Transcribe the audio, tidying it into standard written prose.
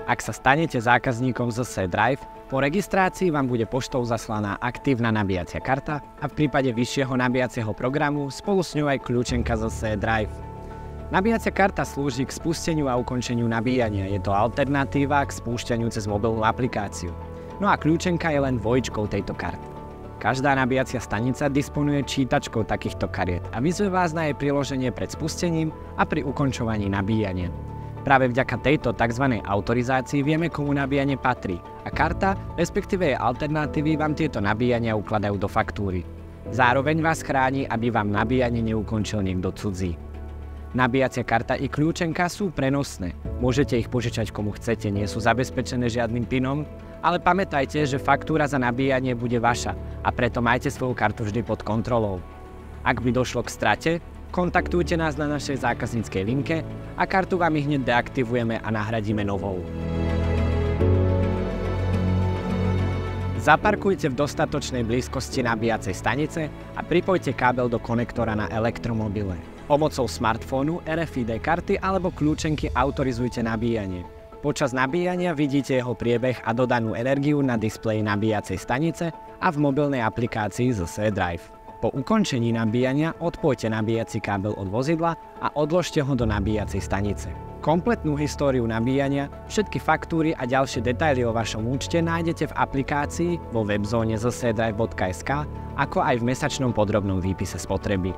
Ak sa stanete zákazníkom ZSE Drive, po registrácii vám bude poštou zaslaná aktívna nabíjacia karta a v prípade vyššieho nabíjacieho programu spolu s ňou aj kľúčenka ZSE Drive. Nabíjacia karta slúži k spusteniu a ukončeniu nabíjania. Je to alternatíva k spúšťaniu cez mobilnú aplikáciu. No a kľúčenka je len dvojčkou tejto karty. Každá nabíjacia stanica disponuje čítačkou takýchto kariet a vyzve vás na jej priloženie pred spustením a pri ukončovaní nabíjania. Práve vďaka tejto tzv. Autorizácii vieme, komu nabíjanie patrí a karta, respektíve jej alternatívy vám tieto nabíjania ukladajú do faktúry. Zároveň vás chráni, aby vám nabíjanie neukončil niekto cudzí. Nabíjacia karta i kľúčenka sú prenosné. Môžete ich požičať komu chcete, nie sú zabezpečené žiadnym pinom, ale pamätajte, že faktúra za nabíjanie bude vaša a preto majte svoju kartu vždy pod kontrolou. Ak by došlo k strate, kontaktujte nás na našej zákazníckej linke a kartu vám hneď deaktivujeme a nahradíme novou. Zaparkujte v dostatočnej blízkosti nabíjacej stanice a pripojte kábel do konektora na elektromobile. Pomocou smartfónu, RFID karty alebo kľúčenky autorizujte nabíjanie. Počas nabíjania vidíte jeho priebeh a dodanú energiu na displeji nabíjacej stanice a v mobilnej aplikácii ZSE Drive. Po ukončení nabíjania odpojte nabíjací kábel od vozidla a odložte ho do nabíjacej stanice. Kompletnú históriu nabíjania, všetky faktúry a ďalšie detaily o vašom účte nájdete v aplikácii vo webzóne zsedrive.sk, ako aj v mesačnom podrobnom výpise spotreby.